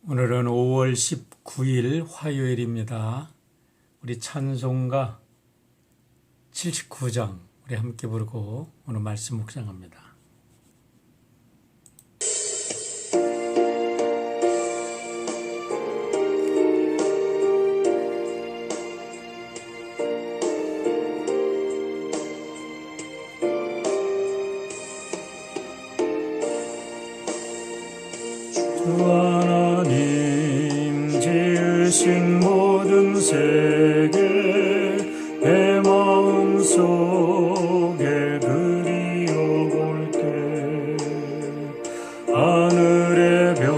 오늘은 5월 19일 화요일입니다. 우리 찬송가 79장 우리 함께 부르고 오늘 말씀 묵상합니다. 하나님 지으신 모든 세계 내 마음속에 그리워볼 때 하늘의 별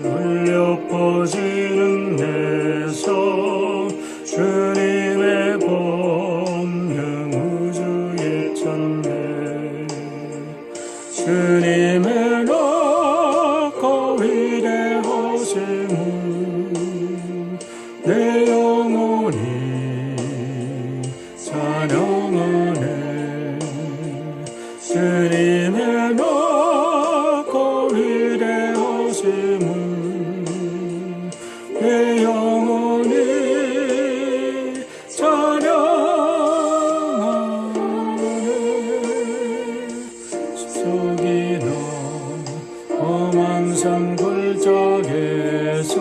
흘려 퍼지는 내 손 주님의 본능 우주의 천대 주님의 내 영혼이 찬양하네 주님의 높고 위대하심을 내 영혼이 찬양하네 숲속이나 험한 산 골짜기에서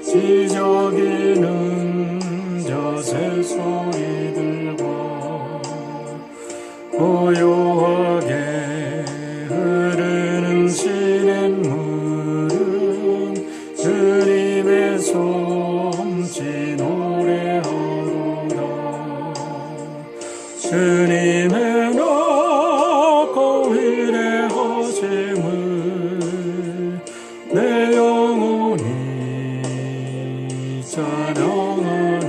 지저귀는 저 새소리들과 고요하게 흐르는 시냇물은 주님의 솜씨 노래하도다 주님의 높고 위대하심을 내 영혼이 찬양하네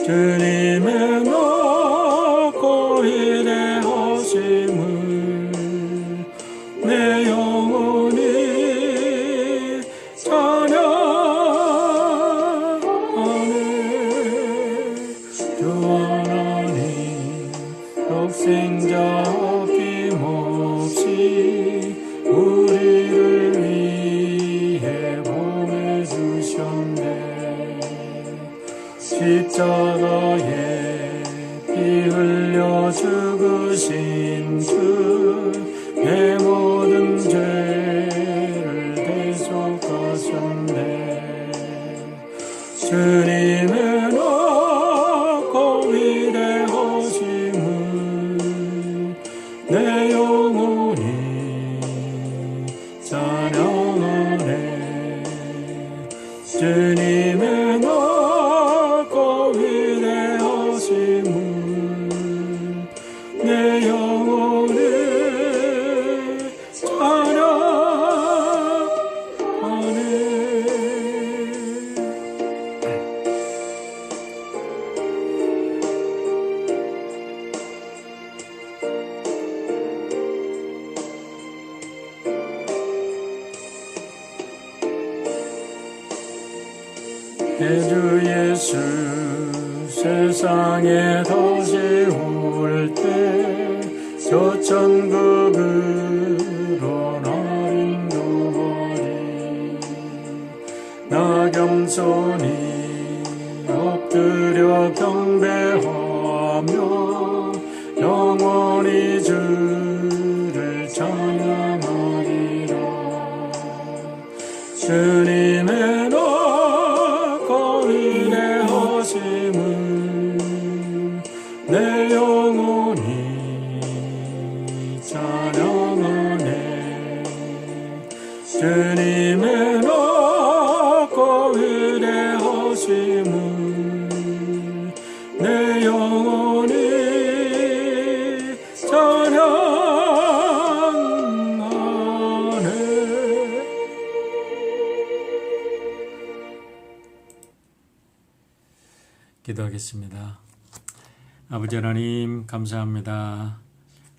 주님의 높고 위대하심을 내 영혼이 찬양하네 주 하나님 독생자 어김없이 우리를 위해 보내주셨네 십자가에 피 흘려 죽으신 주 내 모든 죄를 대속하셨네 주님의 높고 위대하심을 내 영혼이 찬양하네 주님의 높고 위대하심을 내 영혼이 주 예수 세상에 다시 올 때 저 천국으로 날 인도하리 나 겸손히 엎드려 경배하며 영원히 주를 찬양하리라 주님의 내 영혼이 찬양하네 주님의 높고 위대하심을 내 영혼이 찬양하네 기도하겠습니다. 아버지 하나님 감사합니다.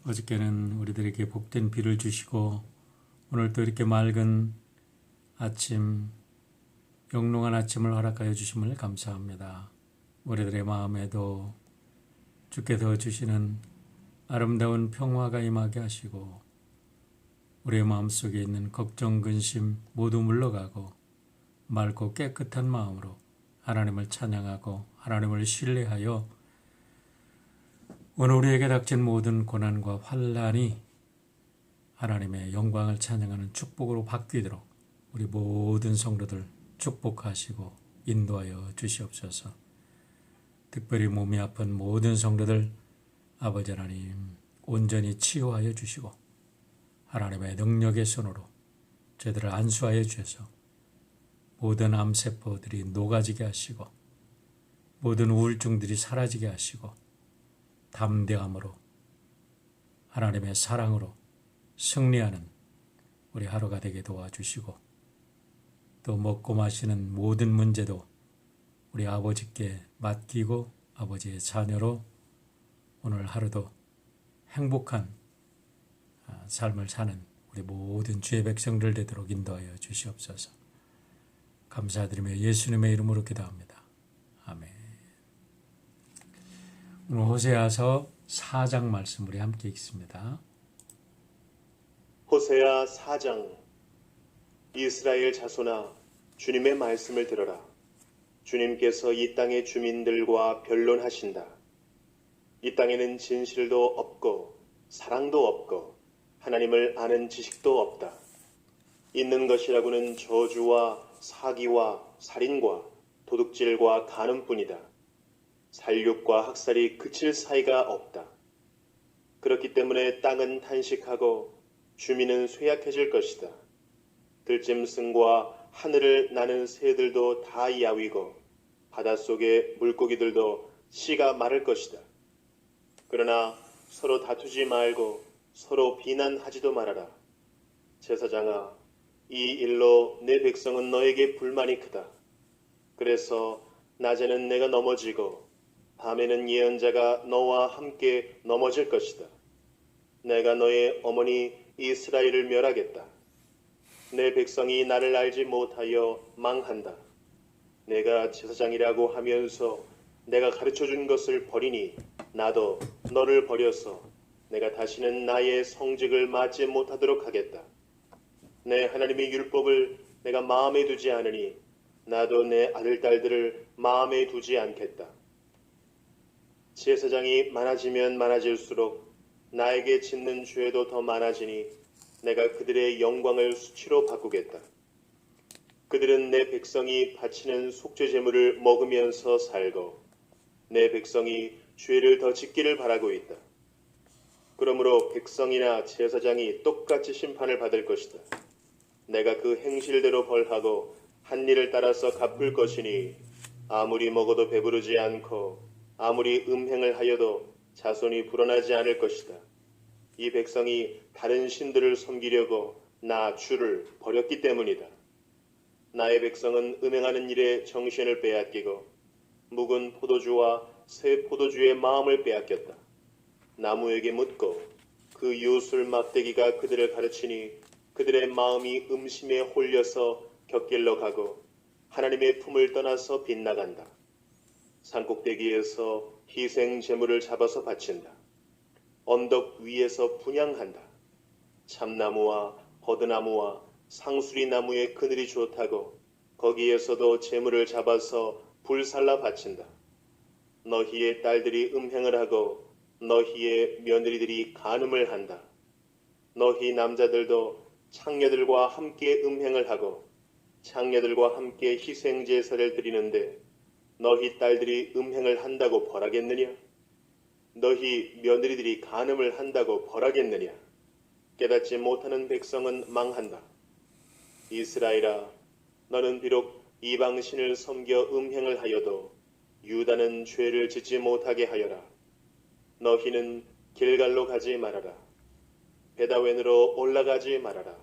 어저께는 우리들에게 복된 비를 주시고 오늘도 이렇게 맑은 아침 영롱한 아침을 허락하여 주심을 감사합니다. 우리들의 마음에도 주께서 주시는 아름다운 평화가 임하게 하시고 우리의 마음속에 있는 걱정, 근심 모두 물러가고 맑고 깨끗한 마음으로 하나님을 찬양하고 하나님을 신뢰하여 오늘 우리에게 닥친 모든 고난과 환난이 하나님의 영광을 찬양하는 축복으로 바뀌도록 우리 모든 성도들 축복하시고 인도하여 주시옵소서. 특별히 몸이 아픈 모든 성도들 아버지 하나님 온전히 치유하여 주시고 하나님의 능력의 손으로 저희들을 안수하여 주셔서 모든 암세포들이 녹아지게 하시고 모든 우울증들이 사라지게 하시고 담대함으로 하나님의 사랑으로 승리하는 우리 하루가 되게 도와주시고 또 먹고 마시는 모든 문제도 우리 아버지께 맡기고 아버지의 자녀로 오늘 하루도 행복한 삶을 사는 우리 모든 주의 백성들 되도록 인도하여 주시옵소서. 감사드리며 예수님의 이름으로 기도합니다. 아멘. 오늘 호세아서 4장 말씀 우리 함께 읽습니다. 호세아 4장. 이스라엘 자손아, 주님의 말씀을 들어라. 주님께서 이 땅의 주민들과 변론하신다. 이 땅에는 진실도 없고 사랑도 없고 하나님을 아는 지식도 없다. 있는 것이라고는 저주와 사기와 살인과 도둑질과 간음뿐이다. 살육과 학살이 그칠 사이가 없다. 그렇기 때문에 땅은 탄식하고 주민은 쇠약해질 것이다. 들짐승과 하늘을 나는 새들도 다 야위고 바닷속의 물고기들도 씨가 마를 것이다. 그러나 서로 다투지 말고 서로 비난하지도 말아라. 제사장아, 이 일로 내 백성은 너에게 불만이 크다. 그래서 낮에는 내가 넘어지고 밤에는 예언자가 너와 함께 넘어질 것이다. 내가 너의 어머니 이스라엘을 멸하겠다. 내 백성이 나를 알지 못하여 망한다. 내가 제사장이라고 하면서 내가 가르쳐준 것을 버리니 나도 너를 버려서 내가 다시는 나의 성직을 맡지 못하도록 하겠다. 내 하나님의 율법을 내가 마음에 두지 않으니 나도 내 아들, 딸들을 마음에 두지 않겠다. 제사장이 많아지면 많아질수록 나에게 짓는 죄도 더 많아지니 내가 그들의 영광을 수치로 바꾸겠다. 그들은 내 백성이 바치는 속죄 제물을 먹으면서 살고 내 백성이 죄를 더 짓기를 바라고 있다. 그러므로 백성이나 제사장이 똑같이 심판을 받을 것이다. 내가 그 행실대로 벌하고 한 일을 따라서 갚을 것이니 아무리 먹어도 배부르지 않고 아무리 음행을 하여도 자손이 불어나지 않을 것이다. 이 백성이 다른 신들을 섬기려고 나 주를 버렸기 때문이다. 나의 백성은 음행하는 일에 정신을 빼앗기고 묵은 포도주와 새 포도주의 마음을 빼앗겼다. 나무에게 묻고 그 요술 막대기가 그들을 가르치니 그들의 마음이 음심에 홀려서 곁길로 가고 하나님의 품을 떠나서 빗나간다. 산꼭대기에서 희생 제물을 잡아서 바친다. 언덕 위에서 분향한다. 참나무와 버드나무와 상수리 나무의 그늘이 좋다고 거기에서도 제물을 잡아서 불살라 바친다. 너희의 딸들이 음행을 하고 너희의 며느리들이 간음을 한다. 너희 남자들도 창녀들과 함께 음행을 하고 창녀들과 함께 희생 제사를 드리는데 너희 딸들이 음행을 한다고 벌하겠느냐? 너희 며느리들이 간음을 한다고 벌하겠느냐? 깨닫지 못하는 백성은 망한다. 이스라엘아, 너는 비록 이방신을 섬겨 음행을 하여도 유다는 죄를 짓지 못하게 하여라. 너희는 길갈로 가지 말아라. 베다웬으로 올라가지 말아라.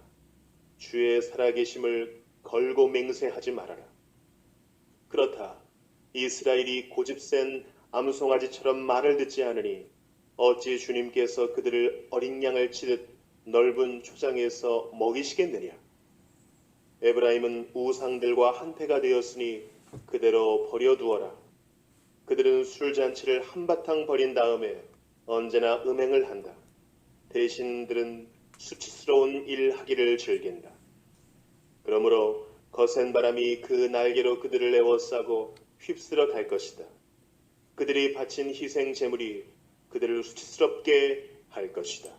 주의 살아계심을 걸고 맹세하지 말아라. 그렇다. 이스라엘이 고집센 암송아지처럼 말을 듣지 않으니 어찌 주님께서 그들을 어린 양을 치듯 넓은 초장에서 먹이시겠느냐. 에브라임은 우상들과 한패가 되었으니 그대로 버려두어라. 그들은 술잔치를 한바탕 버린 다음에 언제나 음행을 한다. 대신들은 수치스러운 일 하기를 즐긴다. 그러므로 거센 바람이 그 날개로 그들을 에워싸고 휩쓸어 갈 것이다. 그들이 바친 희생 제물이 그들을 수치스럽게 할 것이다.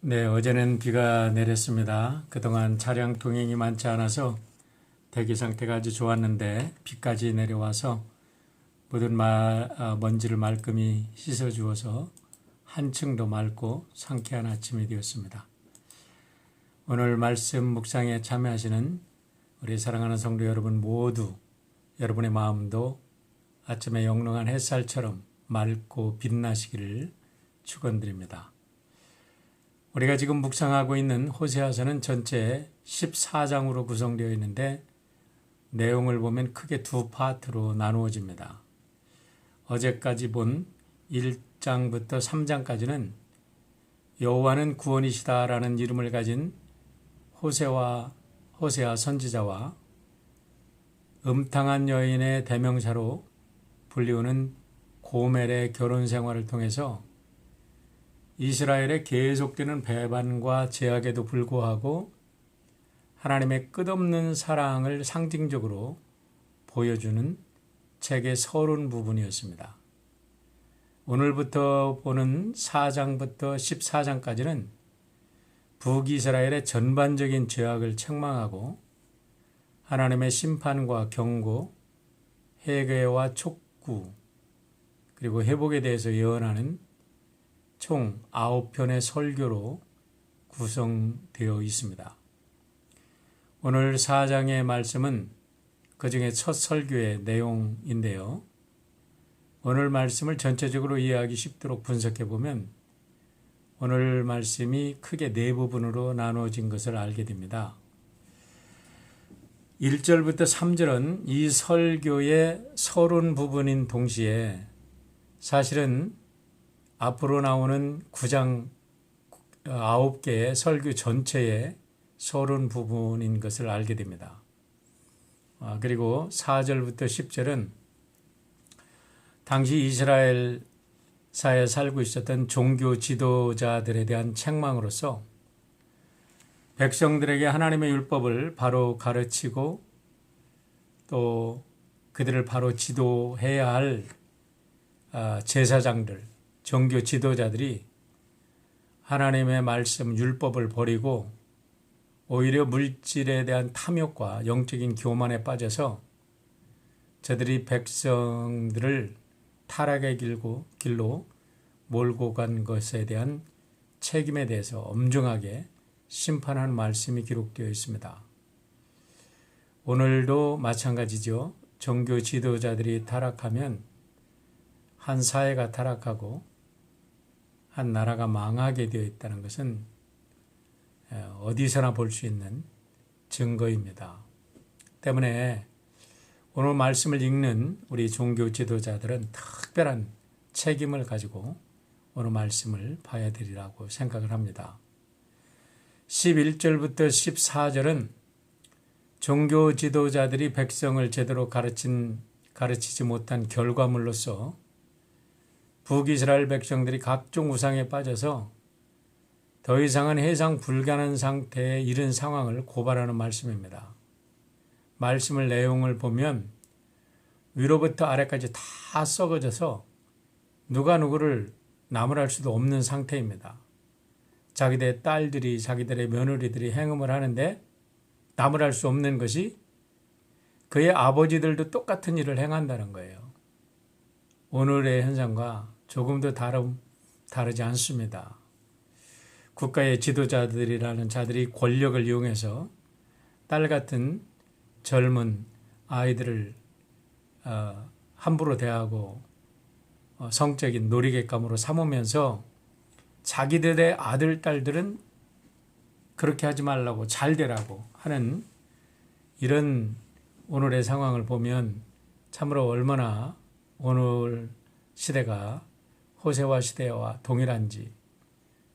네, 어제는 비가 내렸습니다. 그동안 차량 통행이 많지 않아서 대기 상태가 아주 좋았는데 비까지 내려와서 모든 먼지를 말끔히 씻어주어서 한층 더 맑고 상쾌한 아침이 되었습니다. 오늘 말씀 묵상에 참여하시는 우리 사랑하는 성도 여러분 모두 여러분의 마음도 아침에 영롱한 햇살처럼 맑고 빛나시기를 축원드립니다. 우리가 지금 묵상하고 있는 호세아서는 전체 14장으로 구성되어 있는데 내용을 보면 크게 두 파트로 나누어집니다. 어제까지 본 1장부터 3장까지는 여호와는 구원이시다라는 이름을 가진 호세아 선지자와 음탕한 여인의 대명사로 불리우는 고멜의 결혼 생활을 통해서 이스라엘의 계속되는 배반과 제약에도 불구하고 하나님의 끝없는 사랑을 상징적으로 보여주는 책의 서론 부분이었습니다. 오늘부터 보는 4장부터 14장까지는 북이스라엘의 전반적인 죄악을 책망하고 하나님의 심판과 경고, 회개와 촉구, 그리고 회복에 대해서 예언하는 총 9편의 설교로 구성되어 있습니다. 오늘 4장의 말씀은 그중에 첫 설교의 내용인데요. 오늘 말씀을 전체적으로 이해하기 쉽도록 분석해 보면 오늘 말씀이 크게 네 부분으로 나누어진 것을 알게 됩니다. 1절부터 3절은 이 설교의 서론 부분인 동시에 사실은 앞으로 나오는 9장 9개의 설교 전체의 서론 부분인 것을 알게 됩니다. 그리고 4절부터 10절은 당시 이스라엘 사회에 살고 있었던 종교 지도자들에 대한 책망으로서 백성들에게 하나님의 율법을 바로 가르치고 또 그들을 바로 지도해야 할 제사장들, 종교 지도자들이 하나님의 말씀 율법을 버리고 오히려 물질에 대한 탐욕과 영적인 교만에 빠져서 저들이 백성들을 타락의 길로 몰고 간 것에 대한 책임에 대해서 엄중하게 심판하는 말씀이 기록되어 있습니다. 오늘도 마찬가지죠. 종교 지도자들이 타락하면 한 사회가 타락하고 한 나라가 망하게 되어 있다는 것은 어디서나 볼 수 있는 증거입니다. 때문에 오늘 말씀을 읽는 우리 종교 지도자들은 특별한 책임을 가지고 오늘 말씀을 봐야 되리라고 생각을 합니다. 11절부터 14절은 종교 지도자들이 백성을 제대로 가르치지 못한 결과물로서 북이스라엘 백성들이 각종 우상에 빠져서 더 이상은 해상 불가능한 상태에 이른 상황을 고발하는 말씀입니다. 말씀을 내용을 보면 위로부터 아래까지 다 썩어져서 누가 누구를 나무랄 수도 없는 상태입니다. 자기들의 딸들이 자기들의 며느리들이 행음을 하는데 나무랄 수 없는 것이 그의 아버지들도 똑같은 일을 행한다는 거예요. 오늘의 현상과 조금도 다르지 않습니다. 국가의 지도자들이라는 자들이 권력을 이용해서 딸 같은 젊은 아이들을 함부로 대하고 성적인 놀이객감으로 삼으면서 자기들의 아들, 딸들은 그렇게 하지 말라고 잘 되라고 하는 이런 오늘의 상황을 보면 참으로 얼마나 오늘 시대가 호세와 시대와 동일한지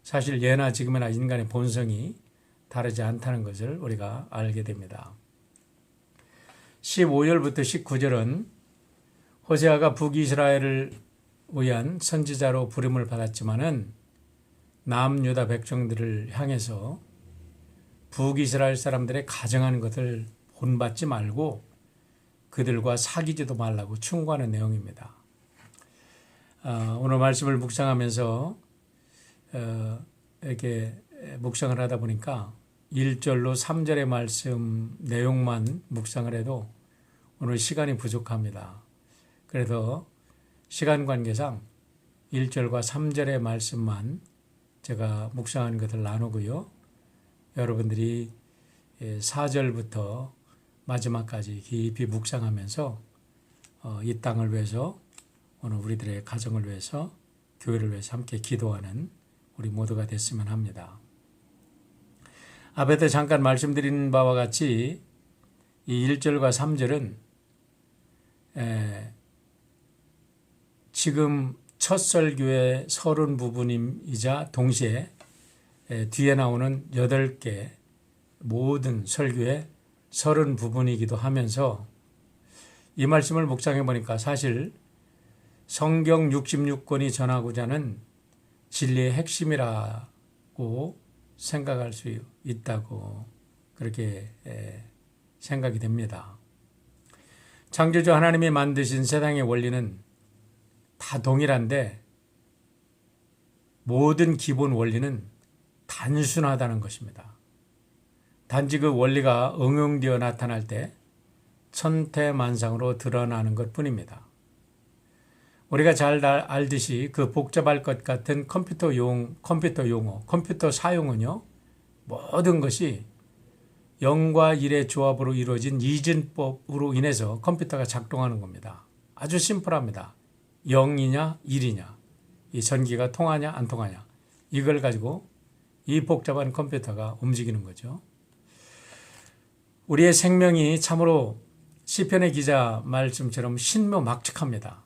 사실 예나 지금이나 인간의 본성이 다르지 않다는 것을 우리가 알게 됩니다. 15절부터 19절은 호세아가 북이스라엘을 의한 선지자로 부름을 받았지만은 남유다 백성들을 향해서 북이스라엘 사람들의 가정하는 것을 본받지 말고 그들과 사귀지도 말라고 충고하는 내용입니다. 오늘 말씀을 묵상하면서 이렇게 묵상을 하다 보니까 1절로 3절의 말씀 내용만 묵상을 해도 오늘 시간이 부족합니다. 그래서 시간 관계상 1절과 3절의 말씀만 제가 묵상하는 것을 나누고요. 여러분들이 4절부터 마지막까지 깊이 묵상하면서 이 땅을 위해서 오늘 우리들의 가정을 위해서 교회를 위해서 함께 기도하는 우리 모두가 됐으면 합니다. 앞에도 잠깐 말씀드린 바와 같이 이 1절과 3절은 지금 첫 설교의 서론 부분이자 동시에 뒤에 나오는 8개 모든 설교의 서론 부분이기도 하면서 이 말씀을 묵상해 보니까 사실 성경 66권이 전하고자 하는 진리의 핵심이라고 생각할 수 있다고 그렇게 생각이 됩니다. 창조주 하나님이 만드신 세상의 원리는 다 동일한데 모든 기본 원리는 단순하다는 것입니다. 단지 그 원리가 응용되어 나타날 때 천태만상으로 드러나는 것뿐입니다. 우리가 잘 알듯이 그 복잡할 것 같은 컴퓨터 용어, 컴퓨터 사용은요, 모든 것이 0과 1의 조합으로 이루어진 이진법으로 인해서 컴퓨터가 작동하는 겁니다. 아주 심플합니다. 0이냐 1이냐, 이 전기가 통하냐 안 통하냐, 이걸 가지고 이 복잡한 컴퓨터가 움직이는 거죠. 우리의 생명이 참으로 시편의 기자 말씀처럼 신묘막측합니다.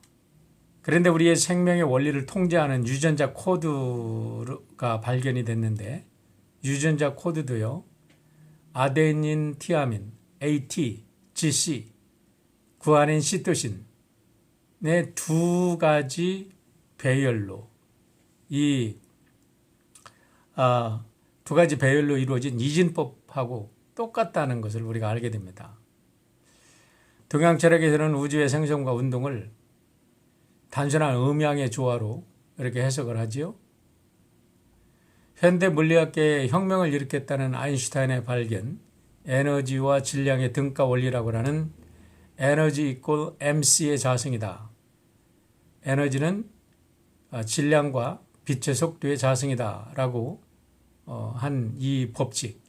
그런데 우리의 생명의 원리를 통제하는 유전자 코드가 발견이 됐는데 유전자 코드도요, 아데닌, 티아민, AT, GC, 구아닌, 시토신의 두 가지 배열로 두 가지 배열로 이루어진 이진법하고 똑같다는 것을 우리가 알게 됩니다. 동양 철학에서는 우주의 생성과 운동을 단순한 음양의 조화로 이렇게 해석을 하지요. 현대 물리학계에 혁명을 일으켰다는 아인슈타인의 발견, 에너지와 질량의 등가 원리라고 하는 에너지 이퀄 mc의 자성이다. 에너지는 질량과 빛의 속도의 자성이다 라고 한 이 법칙,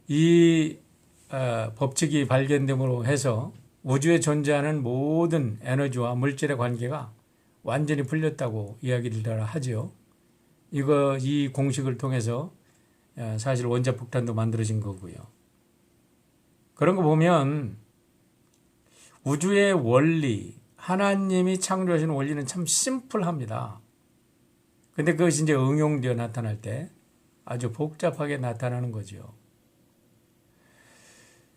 이 법칙이 발견됨으로 해서 우주에 존재하는 모든 에너지와 물질의 관계가 완전히 풀렸다고 이야기를 하지요. 이 공식을 통해서 사실 원자폭탄도 만들어진 거고요. 그런 거 보면 우주의 원리, 하나님이 창조하신 원리는 참 심플합니다. 근데 그것이 이제 응용되어 나타날 때 아주 복잡하게 나타나는 거죠.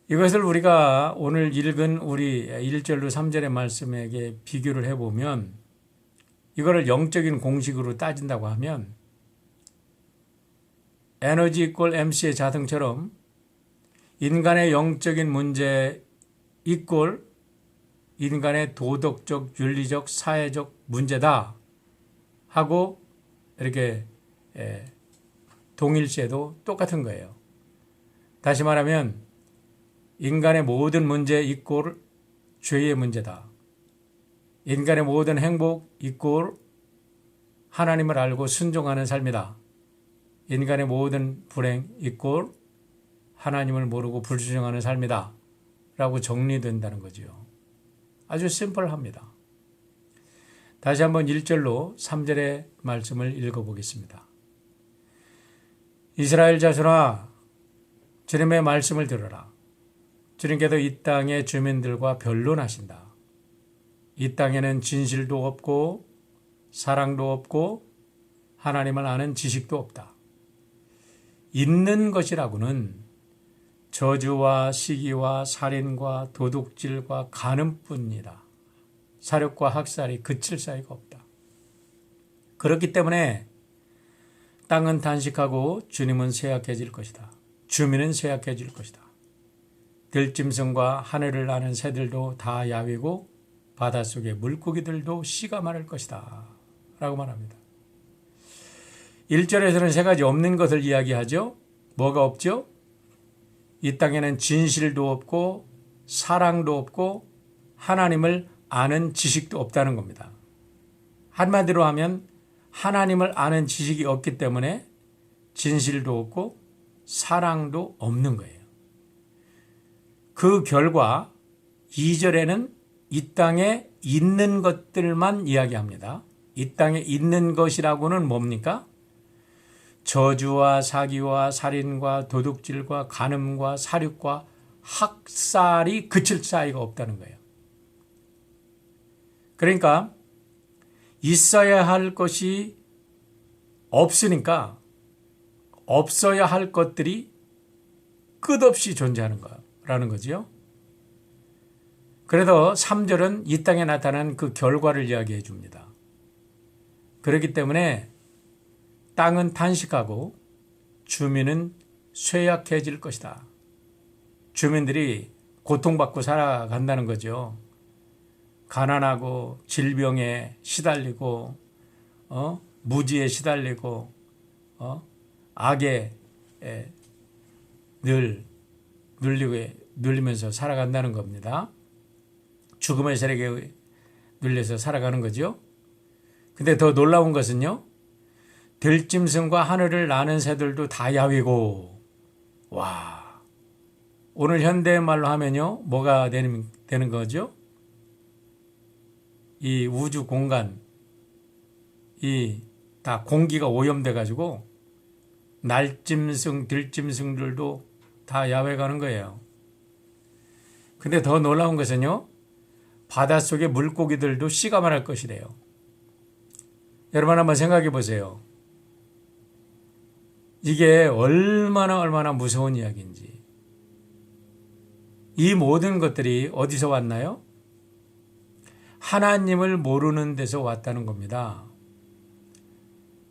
이것을 우리가 오늘 읽은 우리 1절로 3절의 말씀에게 비교를 해보면 이거를 영적인 공식으로 따진다고 하면 에너지 이퀄 mc의 자성처럼 인간의 영적인 문제 이퀄 인간의 도덕적, 윤리적, 사회적 문제다 하고 이렇게 동일시해도 똑같은 거예요. 다시 말하면 인간의 모든 문제 이퀄 죄의 문제다. 인간의 모든 행복 이퀄 하나님을 알고 순종하는 삶이다. 인간의 모든 불행 이퀄 하나님을 모르고 불순종하는 삶이다 라고 정리된다는 거죠. 아주 심플합니다. 다시 한번 1절로 3절의 말씀을 읽어보겠습니다. 이스라엘 자손아, 주님의 말씀을 들어라. 주님께서 이 땅의 주민들과 변론하신다. 이 땅에는 진실도 없고 사랑도 없고 하나님을 아는 지식도 없다. 있는 것이라고는 저주와 시기와 살인과 도둑질과 간음뿐이다. 사력과 학살이 그칠 사이가 없다. 그렇기 때문에 땅은 단식하고 주님은 쇠약해질 것이다. 주민은 쇠약해질 것이다. 들짐승과 하늘을 나는 새들도 다 야위고 바닷속의 물고기들도 씨가 마를 것이다. 라고 말합니다. 1절에서는 세 가지 없는 것을 이야기하죠. 뭐가 없죠? 이 땅에는 진실도 없고 사랑도 없고 하나님을 아는 지식도 없다는 겁니다. 한마디로 하면 하나님을 아는 지식이 없기 때문에 진실도 없고 사랑도 없는 거예요. 그 결과 2절에는 이 땅에 있는 것들만 이야기합니다. 이 땅에 있는 것이라고는 뭡니까? 저주와 사기와 살인과 도둑질과 간음과 살육과 학살이 그칠 사이가 없다는 거예요. 그러니까 있어야 할 것이 없으니까 없어야 할 것들이 끝없이 존재하는 거라는 거죠. 그래서 3절은 이 땅에 나타난 그 결과를 이야기해 줍니다. 그렇기 때문에 땅은 탄식하고 주민은 쇠약해질 것이다. 주민들이 고통받고 살아간다는 거죠. 가난하고 질병에 시달리고 무지에 시달리고 악에 늘 눌리면서 살아간다는 겁니다. 죽음의 세력에 눌려서 살아가는 거죠. 근데 더 놀라운 것은요. 들짐승과 하늘을 나는 새들도 다 야위고 와 오늘 현대말로 하면요. 뭐가 되는 거죠? 이 우주 공간 이 다 공기가 오염돼 가지고 날짐승, 들짐승들도 다 야외가는 거예요. 근데 더 놀라운 것은요. 바닷속의 물고기들도 씨가 말할 것이래요. 여러분 한번 생각해 보세요. 이게 얼마나 무서운 이야기인지. 이 모든 것들이 어디서 왔나요? 하나님을 모르는 데서 왔다는 겁니다.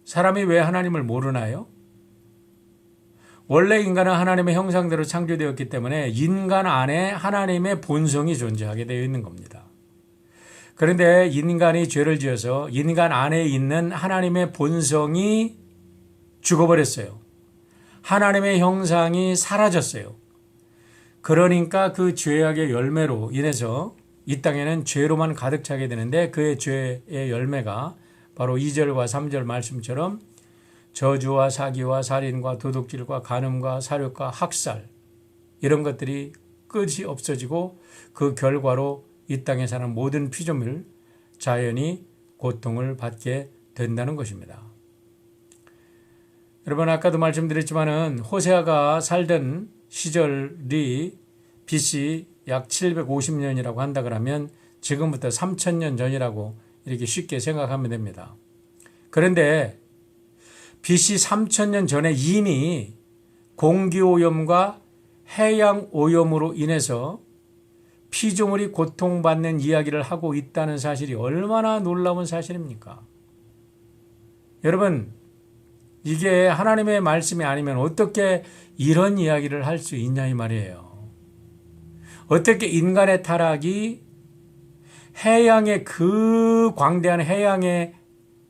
사람이 왜 하나님을 모르나요? 원래 인간은 하나님의 형상대로 창조되었기 때문에 인간 안에 하나님의 본성이 존재하게 되어 있는 겁니다. 그런데 인간이 죄를 지어서 인간 안에 있는 하나님의 본성이 죽어버렸어요. 하나님의 형상이 사라졌어요. 그러니까 그 죄악의 열매로 인해서 이 땅에는 죄로만 가득 차게 되는데 그의 죄의 열매가 바로 2절과 3절 말씀처럼 저주와 사기와 살인과 도둑질과 간음과 살육과 학살 이런 것들이 끝이 없어지고 그 결과로 이 땅에 사는 모든 피조물 자연이 고통을 받게 된다는 것입니다. 여러분 아까도 말씀드렸지만은 호세아가 살던 시절이 BC 약 750년이라고 한다 그러면 지금부터 3000년 전이라고 이렇게 쉽게 생각하면 됩니다. 그런데 BC 3000년 전에 이미 공기오염과 해양오염으로 인해서 피조물이 고통받는 이야기를 하고 있다는 사실이 얼마나 놀라운 사실입니까? 여러분 이게 하나님의 말씀이 아니면 어떻게 이런 이야기를 할 수 있냐 이 말이에요. 어떻게 인간의 타락이 해양의 그 광대한 해양에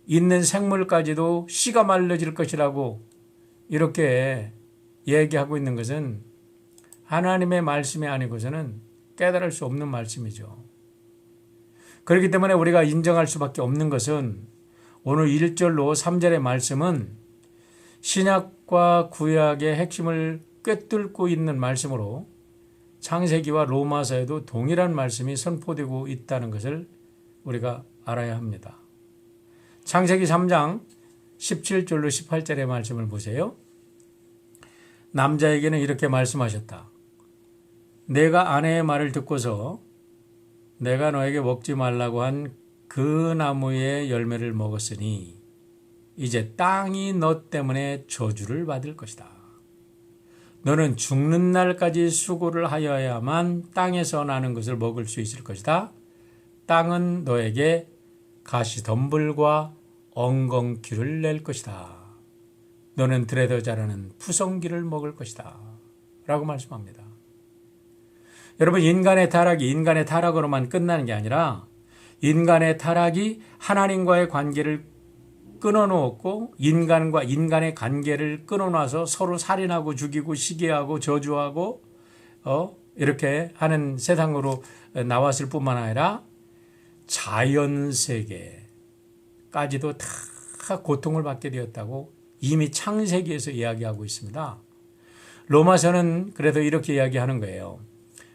있는 생물까지도 씨가 말라질 것이라고 이렇게 얘기하고 있는 것은 하나님의 말씀이 아니고서는 깨달을 수 없는 말씀이죠. 그렇기 때문에 우리가 인정할 수밖에 없는 것은 오늘 1절로 3절의 말씀은 신약과 구약의 핵심을 꿰뚫고 있는 말씀으로 창세기와 로마서에도 동일한 말씀이 선포되고 있다는 것을 우리가 알아야 합니다. 창세기 3장 17절로 18절의 말씀을 보세요. 남자에게는 이렇게 말씀하셨다. 내가 아내의 말을 듣고서 내가 너에게 먹지 말라고 한 그 나무의 열매를 먹었으니 이제 땅이 너 때문에 저주를 받을 것이다. 너는 죽는 날까지 수고를 하여야만 땅에서 나는 것을 먹을 수 있을 것이다. 땅은 너에게 가시덤불과 엉겅퀴를 낼 것이다. 너는 들에서 자라는 푸성귀를 먹을 것이다. 라고 말씀합니다. 여러분, 인간의 타락으로만 끝나는 게 아니라 인간의 타락이 하나님과의 관계를 끊어놓았고 인간과 인간의 관계를 끊어놔서 서로 살인하고 죽이고 시기하고 저주하고 이렇게 하는 세상으로 나왔을 뿐만 아니라 자연세계까지도 다 고통을 받게 되었다고 이미 창세기에서 이야기하고 있습니다. 로마서는 그래서 이렇게 이야기하는 거예요.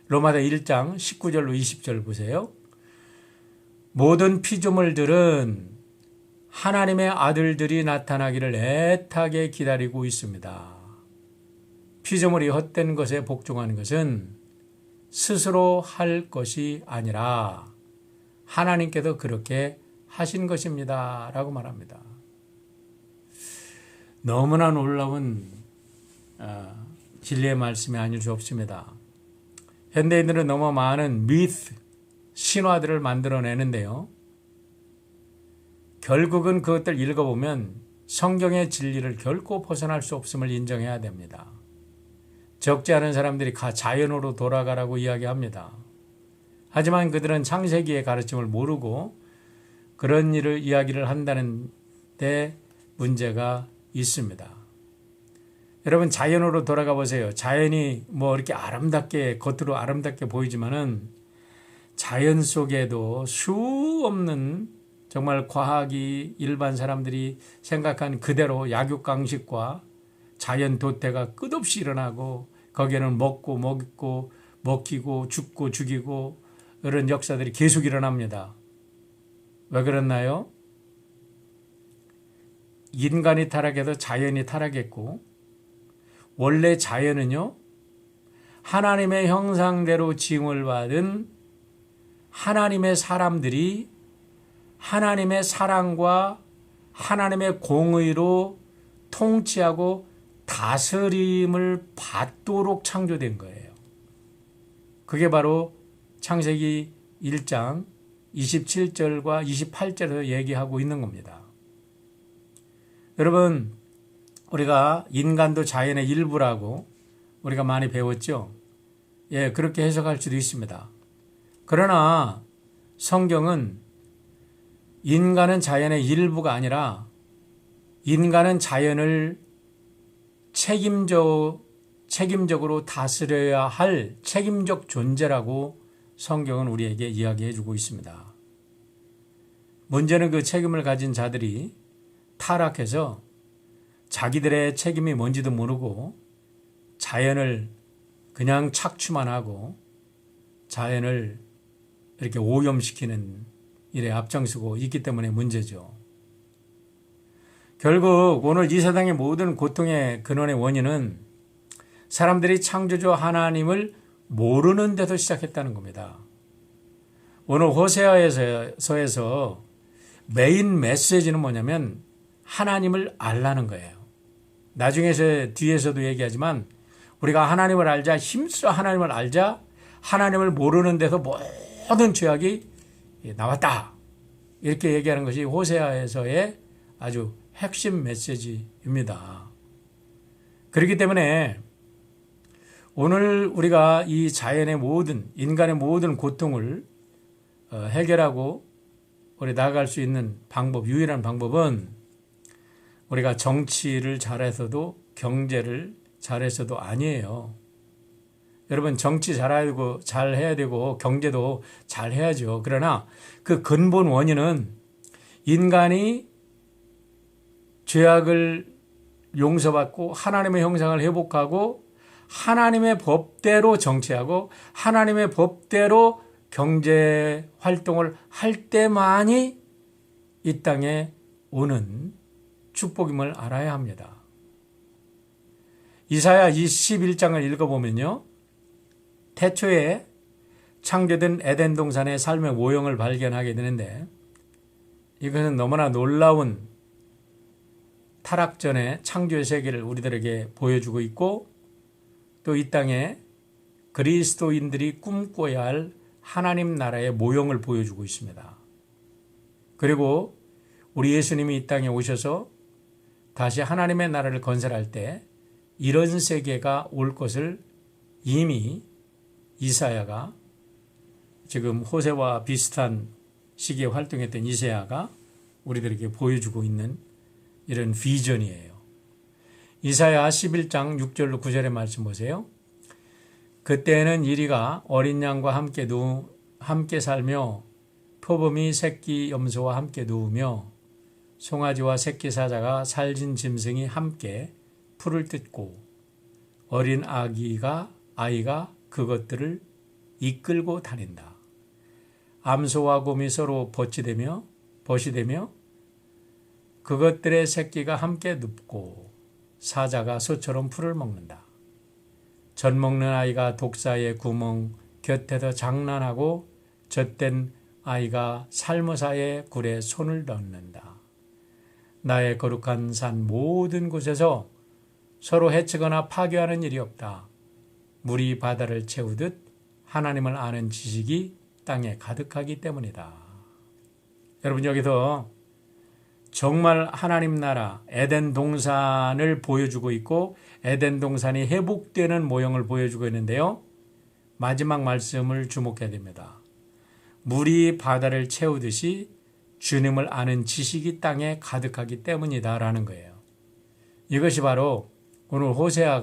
로마서 1장 19절로 20절 보세요. 모든 피조물들은 하나님의 아들들이 나타나기를 애타게 기다리고 있습니다. 피조물이 헛된 것에 복종하는 것은 스스로 할 것이 아니라 하나님께서 그렇게 하신 것입니다. 라고 말합니다. 너무나 놀라운 진리의 말씀이 아닐 수 없습니다. 현대인들은 너무 많은 미스, 신화들을 만들어내는데요. 결국은 그것들 읽어보면 성경의 진리를 결코 벗어날 수 없음을 인정해야 됩니다. 적지 않은 사람들이 자연으로 돌아가라고 이야기합니다. 하지만 그들은 창세기의 가르침을 모르고 그런 이야기를 한다는 데 문제가 있습니다. 여러분, 자연으로 돌아가 보세요. 자연이 이렇게 겉으로 아름답게 보이지만은 자연 속에도 수 없는 정말 과학이 일반 사람들이 생각한 그대로 약육강식과 자연 도태가 끝없이 일어나고 거기에는 먹히고 죽고 죽이고 이런 역사들이 계속 일어납니다. 왜 그렇나요? 인간이 타락해서 자연이 타락했고 원래 자연은요, 하나님의 형상대로 지음을 받은 하나님의 사람들이 하나님의 사랑과 하나님의 공의로 통치하고 다스림을 받도록 창조된 거예요. 그게 바로 창세기 1장 27절과 28절에서 얘기하고 있는 겁니다. 여러분, 우리가 인간도 자연의 일부라고 우리가 많이 배웠죠? 예, 그렇게 해석할 수도 있습니다. 그러나 성경은 인간은 자연의 일부가 아니라 인간은 자연을 책임적으로 다스려야 할 책임적 존재라고 성경은 우리에게 이야기해 주고 있습니다. 문제는 그 책임을 가진 자들이 타락해서 자기들의 책임이 뭔지도 모르고 자연을 그냥 착취만 하고 자연을 이렇게 오염시키는 일에 앞장서고 있기 때문에 문제죠. 결국 오늘 이 세상의 모든 고통의 근원의 원인은 사람들이 창조주 하나님을 모르는 데서 시작했다는 겁니다. 오늘 호세아서에서 메인 메시지는 뭐냐면 하나님을 알라는 거예요. 나중에 뒤에서도 얘기하지만 우리가 하나님을 알자, 힘써 하나님을 알자, 하나님을 모르는 데서 모든 죄악이 나왔다. 이렇게 얘기하는 것이 호세아에서의 아주 핵심 메시지입니다. 그렇기 때문에 오늘 우리가 이 인간의 모든 고통을 해결하고 우리 나아갈 수 있는 유일한 방법은 우리가 정치를 잘해서도 경제를 잘해서도 아니에요. 여러분, 정치 잘해야 되고 경제도 잘해야죠. 그러나 그 근본 원인은 인간이 죄악을 용서받고 하나님의 형상을 회복하고 하나님의 법대로 정치하고 하나님의 법대로 경제 활동을 할 때만이 이 땅에 오는 축복임을 알아야 합니다. 이사야 21장을 읽어보면요, 태초에 창조된 에덴 동산의 삶의 모형을 발견하게 되는데 이것은 너무나 놀라운 타락 전의 창조의 세계를 우리들에게 보여주고 있고 또 이 땅에 그리스도인들이 꿈꿔야 할 하나님 나라의 모형을 보여주고 있습니다. 그리고 우리 예수님이 이 땅에 오셔서 다시 하나님의 나라를 건설할 때 이런 세계가 올 것을 이미 이사야가, 지금 호세와 비슷한 시기에 활동했던 이사야가 우리들에게 보여주고 있는 이런 비전이에요. 이사야 11장 6절로 9절의 말씀 보세요. 그때는 이리가 어린 양과 함께 살며 표범이 새끼 염소와 함께 누우며 송아지와 새끼 사자가 살진 짐승이 함께 풀을 뜯고 어린 아이가 그것들을 이끌고 다닌다. 암소와 곰이 서로 벗이 되며 그것들의 새끼가 함께 눕고 사자가 소처럼 풀을 먹는다. 젖 먹는 아이가 독사의 구멍 곁에서 장난하고 젖된 아이가 살모사의 굴에 손을 넣는다. 나의 거룩한 산 모든 곳에서 서로 해치거나 파괴하는 일이 없다. 물이 바다를 채우듯 하나님을 아는 지식이 땅에 가득하기 때문이다. 여러분, 여기서 정말 하나님 나라 에덴 동산을 보여주고 있고 에덴 동산이 회복되는 모형을 보여주고 있는데요. 마지막 말씀을 주목해야 됩니다. 물이 바다를 채우듯이 주님을 아는 지식이 땅에 가득하기 때문이다라는 거예요. 이것이 바로 오늘 호세아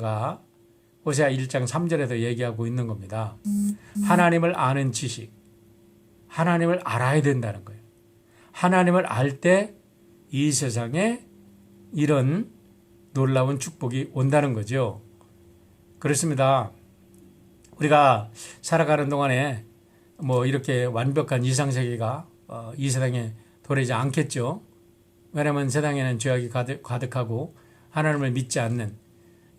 1장 3절에서 얘기하고 있는 겁니다. 하나님을 아는 지식, 하나님을 알아야 된다는 거예요. 하나님을 알 때 이 세상에 이런 놀라운 축복이 온다는 거죠. 그렇습니다. 우리가 살아가는 동안에 이렇게 완벽한 이상세계가 이 세상에 도래하지 않겠죠. 왜냐하면 세상에는 죄악이 가득하고 하나님을 믿지 않는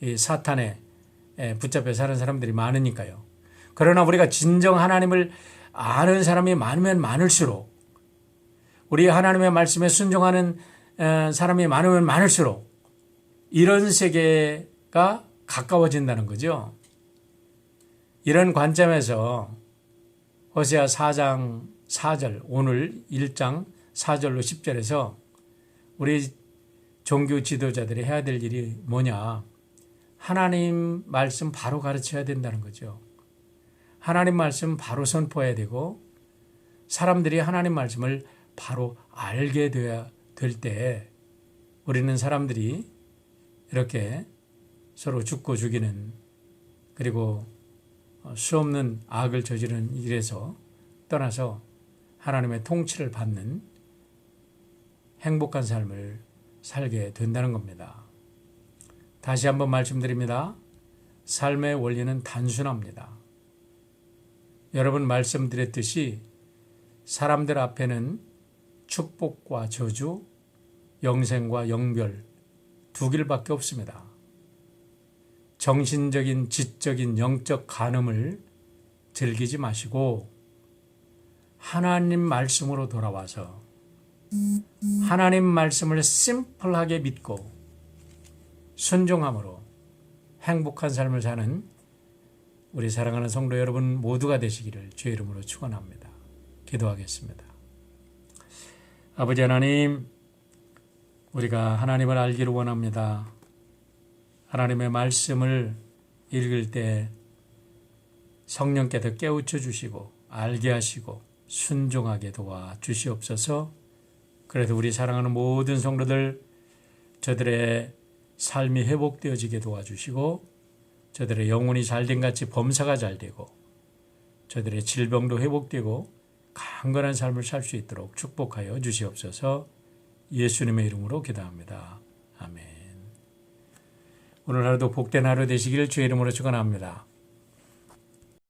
이 사탄에 붙잡혀 사는 사람들이 많으니까요. 그러나 우리가 진정 하나님을 아는 사람이 많으면 많을수록, 우리 하나님의 말씀에 순종하는 사람이 많으면 많을수록 이런 세계가 가까워진다는 거죠. 이런 관점에서 호세아 4장 4절, 오늘 1장 4절로 10절에서 우리 종교 지도자들이 해야 될 일이 뭐냐? 하나님 말씀 바로 가르쳐야 된다는 거죠. 하나님 말씀 바로 선포해야 되고 사람들이 하나님 말씀을 바로 알게 될 때 우리는 사람들이 이렇게 서로 죽고 죽이는, 그리고 수없는 악을 저지르는 일에서 떠나서 하나님의 통치를 받는 행복한 삶을 살게 된다는 겁니다. 다시 한번 말씀드립니다. 삶의 원리는 단순합니다. 여러분, 말씀드렸듯이 사람들 앞에는 축복과 저주, 영생과 영별 두 길밖에 없습니다. 정신적인, 지적인, 영적 간음을 즐기지 마시고 하나님 말씀으로 돌아와서 하나님 말씀을 심플하게 믿고 순종함으로 행복한 삶을 사는 우리 사랑하는 성도 여러분 모두가 되시기를 주의 이름으로 축원합니다. 기도하겠습니다. 아버지 하나님, 우리가 하나님을 알기를 원합니다. 하나님의 말씀을 읽을 때 성령께서 깨우쳐 주시고 알게 하시고 순종하게 도와 주시옵소서. 그래서 우리 사랑하는 모든 성도들, 저들의 삶이 회복되어지게 도와주시고 저들의 영혼이 잘된 같이 범사가 잘되고 저들의 질병도 회복되고 강건한 삶을 살 수 있도록 축복하여 주시옵소서. 예수님의 이름으로 기도합니다. 아멘. 오늘 하루도 복된 하루 되시기를 주의 이름으로 축원합니다.